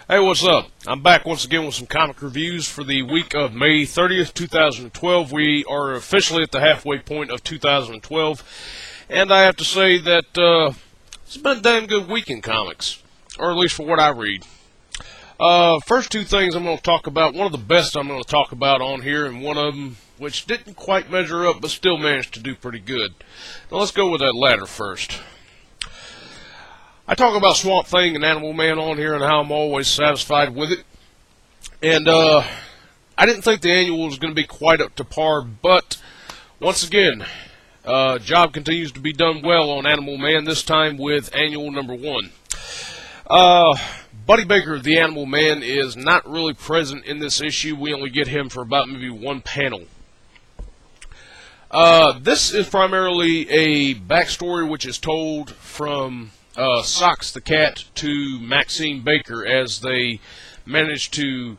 Hey, what's up? I'm back once again with some comic reviews for the week of May 30th, 2012. We are officially at the halfway point of 2012, and I have to say that it's been a damn good week in comics, or at least for what I read. First two things I'm going to talk about, one of the best I'm going to talk about on here, and one of them which didn't quite measure up but still managed to do pretty good. Now let's go with that latter first. I talk about Swamp Thing and Animal Man on here and how I'm always satisfied with it. And I didn't think the annual was going to be quite up to par, but once again, job continues to be done well on Animal Man, this time with annual number 1. Buddy Baker, the Animal Man, is not really present in this issue. We only get him for about maybe one panel. This is primarily a backstory which is told from Socks the Cat to Maxine Baker as they manage to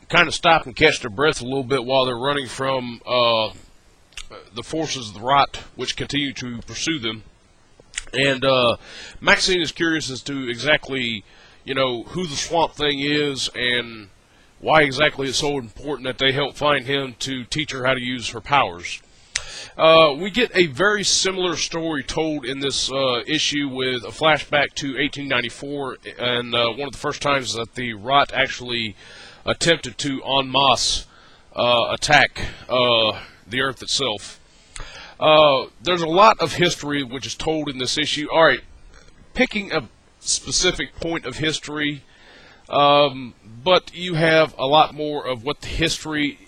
kind of stop and catch their breath a little bit while they're running from the forces of the rot which continue to pursue them. And Maxine is curious as to exactly, who the Swamp Thing is and why exactly it's so important that they help find him to teach her how to use her powers. We get a very similar story told in this issue with a flashback to 1894 and one of the first times that the rot actually attempted to en masse attack the Earth itself. There's a lot of history which is told in this issue. Alright, picking a specific point of history, but you have a lot more of what the history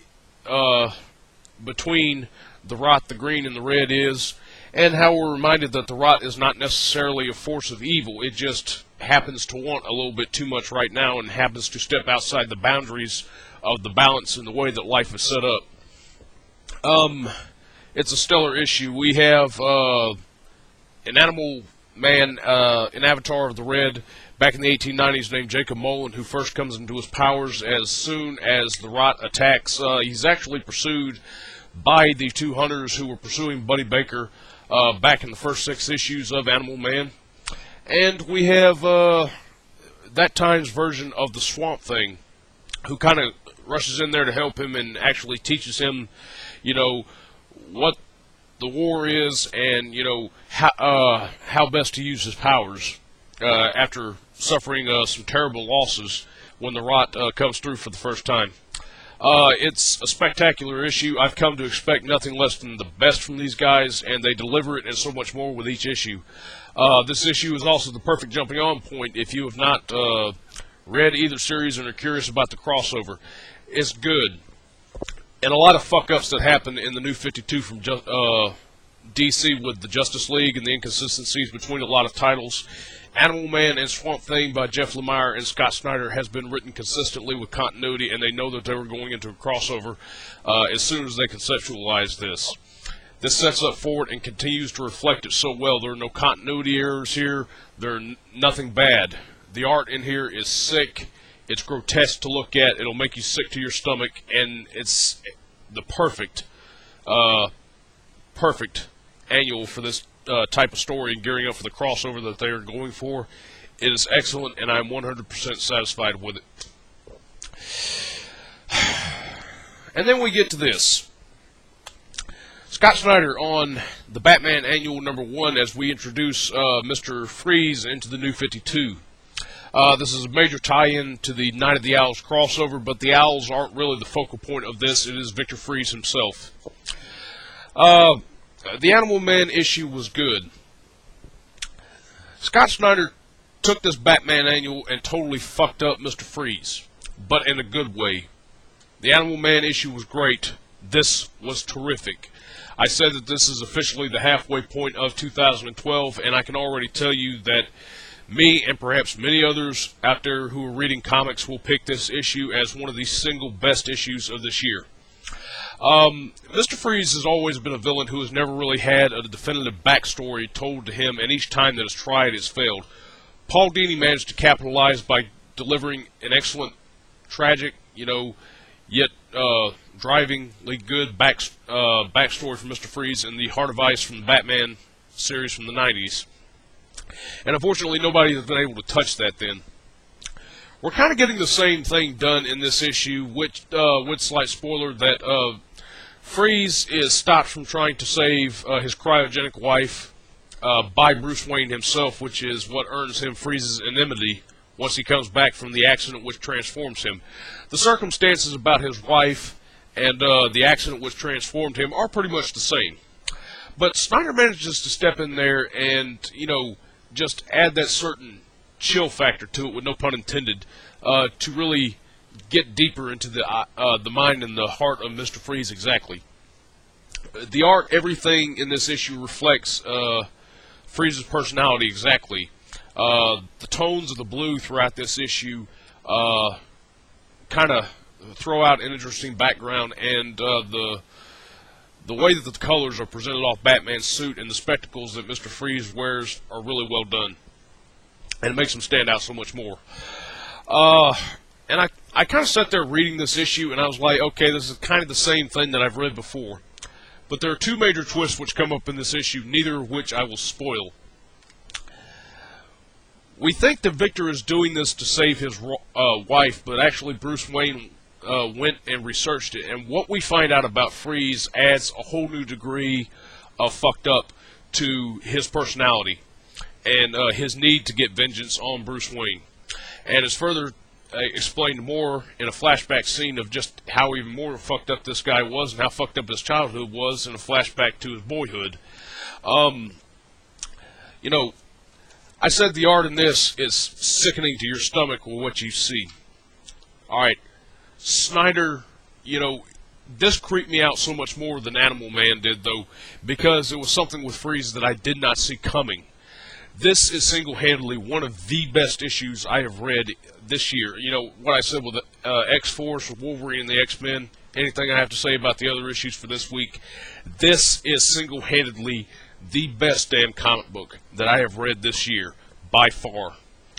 between the rot, the green, and the red is, and how we're reminded that the rot is not necessarily a force of evil. It just happens to want a little bit too much right now and happens to step outside the boundaries of the balance in the way that life is set up. It's a stellar issue. We have an Animal Man, an avatar of the red, back in the 1890s named Jacob Mullen, who first comes into his powers as soon as the rot attacks. He's actually pursued by the two hunters who were pursuing Buddy Baker back in the first 6 issues of Animal Man. And we have that time's version of the Swamp Thing, who kind of rushes in there to help him and actually teaches him, what the war is and, how best to use his powers after suffering some terrible losses when the rot comes through for the first time. It's a spectacular issue. I've come to expect nothing less than the best from these guys, and they deliver it and so much more with each issue. This issue is also the perfect jumping on point if you have not read either series and are curious about the crossover. It's good. And a lot of fuck-ups that happen in the New 52 from DC with the Justice League and the inconsistencies between a lot of titles. Animal Man and Swamp Thing by Jeff Lemire and Scott Snyder has been written consistently with continuity, and they know that they were going into a crossover as soon as they conceptualized this. This sets up for it and continues to reflect it so well. There are no continuity errors here. There are nothing bad. The art in here is sick. It's grotesque to look at. It'll make you sick to your stomach, and it's the perfect annual for this type of story and gearing up for the crossover that they are going for. It is excellent, and I'm 100% satisfied with it. And then we get to this. Scott Snyder on the Batman Annual number 1 as we introduce Mr. Freeze into the New 52. This is a major tie-in to the Night of the Owls crossover, but the Owls aren't really the focal point of this. It is Victor Freeze himself. The Animal Man issue was good. Scott Snyder took this Batman Annual and totally fucked up Mr. Freeze, but in a good way. The Animal Man issue was great. This was terrific. I said that this is officially the halfway point of 2012, and I can already tell you that me and perhaps many others out there who are reading comics will pick this issue as one of the single best issues of this year. Mr. Freeze has always been a villain who has never really had a definitive backstory told to him, and each time that it's tried, it's failed. Paul Dini managed to capitalize by delivering an excellent, tragic, yet drivingly good backstory for Mr. Freeze in the Heart of Ice from the Batman series from the 90s. And unfortunately, nobody has been able to touch that then. we're kind of getting the same thing done in this issue, which, with slight spoiler, that Freeze is stopped from trying to save his cryogenic wife by Bruce Wayne himself, which is what earns him Freeze's enmity once he comes back from the accident which transforms him. The circumstances about his wife and the accident which transformed him are pretty much the same. But Snyder manages to step in there and, you know, just add that certain chill factor to it, with no pun intended, to really get deeper into the mind and the heart of Mr. Freeze exactly. The art, everything in this issue reflects Freeze's personality exactly. The tones of the blue throughout this issue kind of throw out an interesting background, and the way that the colors are presented off Batman's suit and the spectacles that Mr. Freeze wears are really well done, and it makes him stand out so much more. And I kind of sat there reading this issue, and I was like, okay, this is kind of the same thing that I've read before. But there are two major twists which come up in this issue, neither of which I will spoil. We think that Victor is doing this to save his wife, but actually Bruce Wayne went and researched it. And what we find out about Freeze adds a whole new degree of fucked up to his personality and his need to get vengeance on Bruce Wayne. And it's further explained more in a flashback scene of just how even more fucked up this guy was and how fucked up his childhood was in a flashback to his boyhood. You know, I said the art in this is sickening to your stomach with what you see. Alright, Snyder, you know, this creeped me out so much more than Animal Man did, though, because it was something with Freeze that I did not see coming. This is single-handedly one of the best issues I have read this year. You know, what I said with X-Force, Wolverine, and the X-Men, anything I have to say about the other issues for this week, this is single-handedly the best damn comic book that I have read this year, by far.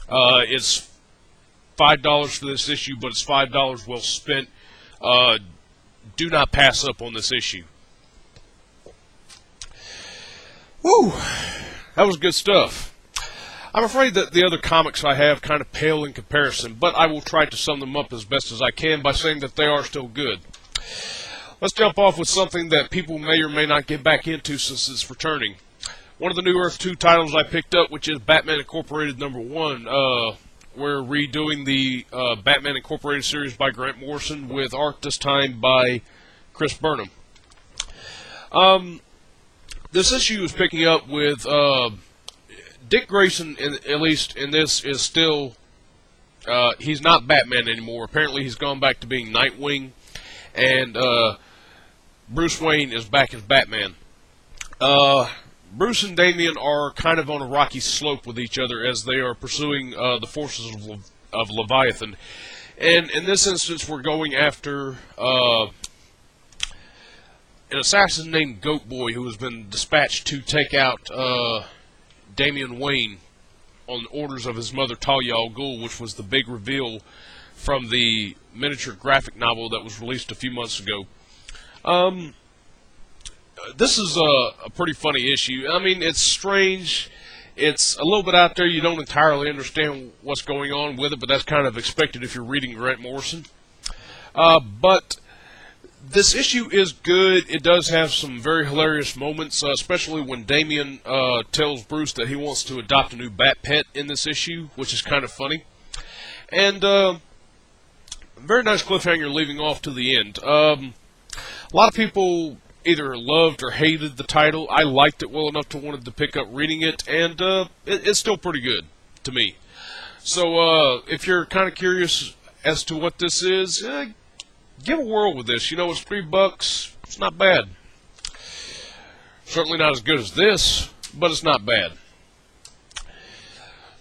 It's $5 for this issue, but it's $5 well spent. Do not pass up on this issue. Woo! That was good stuff. I'm afraid that the other comics I have kind of pale in comparison, but I will try to sum them up as best as I can by saying that they are still good. Let's jump off with something that people may or may not get back into since it's returning. One of the New Earth 2 titles I picked up, which is Batman Incorporated #1. We're redoing the Batman Incorporated series by Grant Morrison with art this time by Chris Burnham. This issue is picking up with Dick Grayson, at least in this, is still, he's not Batman anymore. Apparently he's gone back to being Nightwing, and Bruce Wayne is back as Batman. Bruce and Damian are kind of on a rocky slope with each other as they are pursuing the forces of Leviathan. And in this instance, we're going after an assassin named Goat Boy, who has been dispatched to take out Damian Wayne on orders of his mother Talia al Ghul, which was the big reveal from the miniature graphic novel that was released a few months ago. This is a pretty funny issue. I mean, it's strange. It's a little bit out there. You don't entirely understand what's going on with it, but that's kind of expected if you're reading Grant Morrison. But this issue is good. It does have some very hilarious moments, especially when Damian tells Bruce that he wants to adopt a new bat pet in this issue, which is kind of funny. And very nice cliffhanger leaving off to the end. A lot of people either loved or hated the title. I liked it well enough to wanted to pick up reading it, and it's still pretty good to me. So if you're kind of curious as to what this is, give a whirl with this. You know, it's $3. It's not bad. Certainly not as good as this, but it's not bad.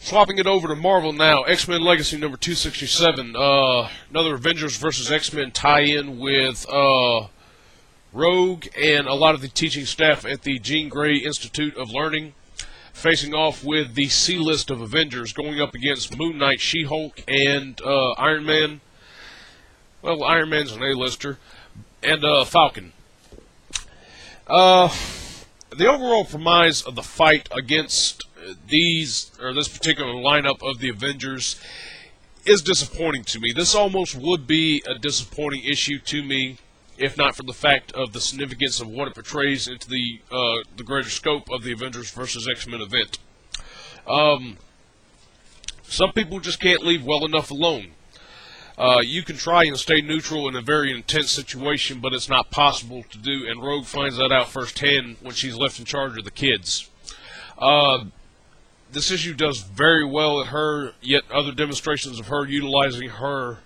Swapping it over to Marvel now, X-Men Legacy number 267. Another Avengers vs. X-Men tie-in with Rogue and a lot of the teaching staff at the Jean Grey Institute of Learning, facing off with the C-list of Avengers, going up against Moon Knight, She-Hulk, and Iron Man. Well, Iron Man's an A-lister, and Falcon. The overall premise of the fight against this particular lineup of the Avengers is disappointing to me. This almost would be a disappointing issue to me, if not for the fact of the significance of what it portrays into the greater scope of the Avengers vs. X-Men event. Some people just can't leave well enough alone. You can try and stay neutral in a very intense situation, but it's not possible to do, and Rogue finds that out firsthand when she's left in charge of the kids. This issue does very well at her, yet other demonstrations of her utilizing her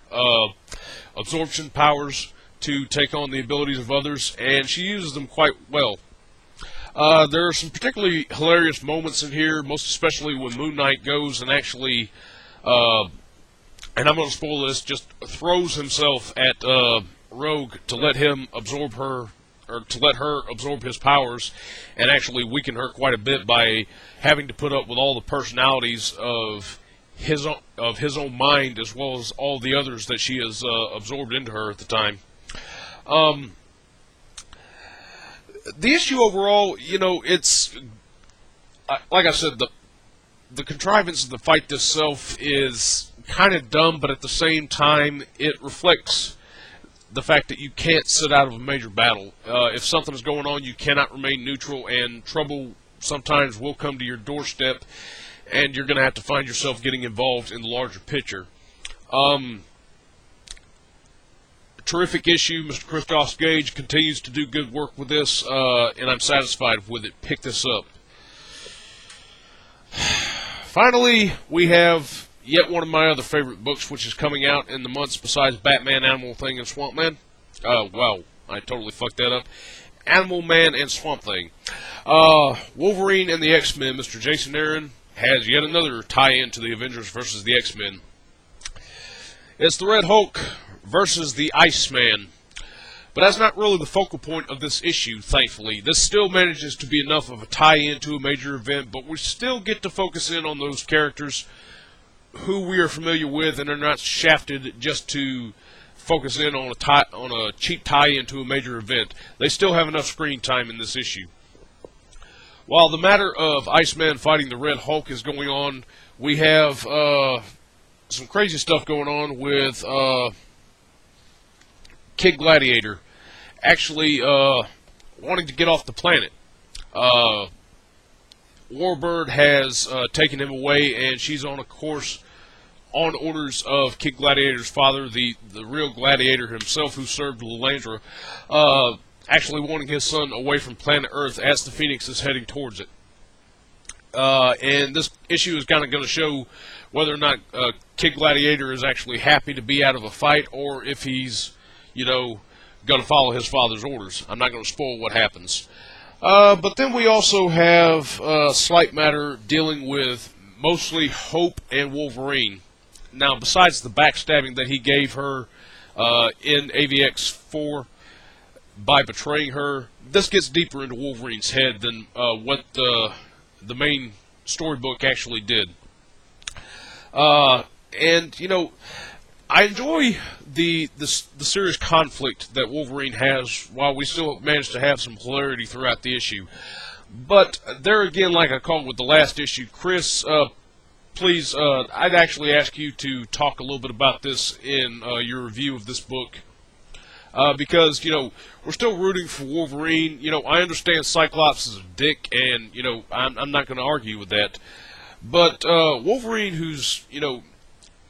absorption powers to take on the abilities of others, and she uses them quite well. There are some particularly hilarious moments in here, most especially when Moon Knight goes and actually, and I'm going to spoil this, just throws himself at Rogue to let him absorb her, or to let her absorb his powers, and actually weaken her quite a bit by having to put up with all the personalities of his own mind, as well as all the others that she has absorbed into her at the time. The issue overall, you know, it's like I said, the contrivance of the fight itself is kind of dumb, but at the same time, it reflects the fact that you can't sit out of a major battle. If something is going on, you cannot remain neutral, and trouble sometimes will come to your doorstep, and you're going to have to find yourself getting involved in the larger picture. Terrific issue. Mr. Christoph Gage continues to do good work with this, and I'm satisfied with it. Pick this up. Finally, we have yet one of my other favorite books, which is coming out in the months besides Batman, Animal Thing, and Swamp Man. Wow, I totally fucked that up. Animal Man and Swamp Thing. Wolverine and the X-Men, Mr. Jason Aaron, has yet another tie-in to the Avengers versus the X-Men. It's the Red Hulk versus the Iceman. But that's not really the focal point of this issue, thankfully. This still manages to be enough of a tie-in to a major event, but we still get to focus in on those characters who we are familiar with and are not shafted just to focus in on a cheap tie-in to a major event. They still have enough screen time in this issue. While the matter of Iceman fighting the Red Hulk is going on, we have some crazy stuff going on with Kid Gladiator actually wanting to get off the planet. Warbird has taken him away, and she's on a course on orders of Kid Gladiator's father, the real Gladiator himself, who served Lilandra, actually wanting his son away from planet Earth as the Phoenix is heading towards it. And this issue is kind of going to show whether or not Kid Gladiator is actually happy to be out of a fight, or if he's, you know, going to follow his father's orders. I'm not going to spoil what happens. But then we also have a slight matter dealing with mostly Hope and Wolverine. Now, besides the backstabbing that he gave her in AVX 4 by betraying her, this gets deeper into Wolverine's head than what the main storybook actually did. And, you know, I enjoy the serious conflict that Wolverine has, while we still manage to have some hilarity throughout the issue. But there again, like I called with the last issue, Chris, please, I'd actually ask you to talk a little bit about this in your review of this book. Because, you know, we're still rooting for Wolverine. You know, I understand Cyclops is a dick, and, you know, I'm not going to argue with that. But Wolverine, who's, you know,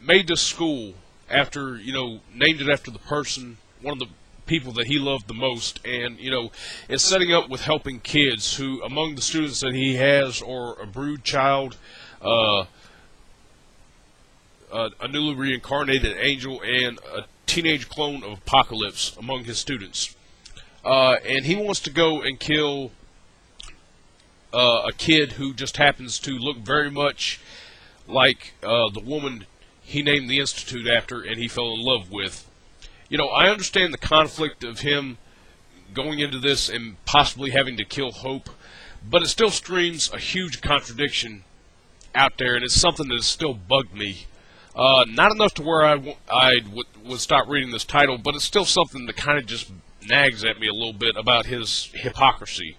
made this school after, you know, named it after the person, one of the people that he loved the most, and, you know, is setting up with helping kids who, among the students that he has, are a brood child, a newly reincarnated angel, and a teenage clone of Apocalypse among his students. And he wants to go and kill a kid who just happens to look very much like the woman he named the Institute after and he fell in love with. You know, I understand the conflict of him going into this and possibly having to kill Hope, but it still screams a huge contradiction out there, and it's something that has still bugged me. Not enough to where I would stop reading this title, but it's still something that kind of just nags at me a little bit about his hypocrisy.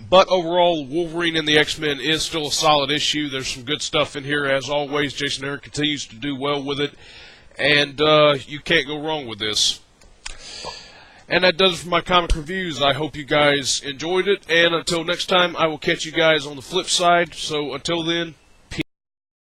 But overall, Wolverine and the X-Men is still a solid issue. There's some good stuff in here, as always. Jason Aaron continues to do well with it, and you can't go wrong with this. And that does it for my comic reviews. I hope you guys enjoyed it, and until next time, I will catch you guys on the flip side. So until then,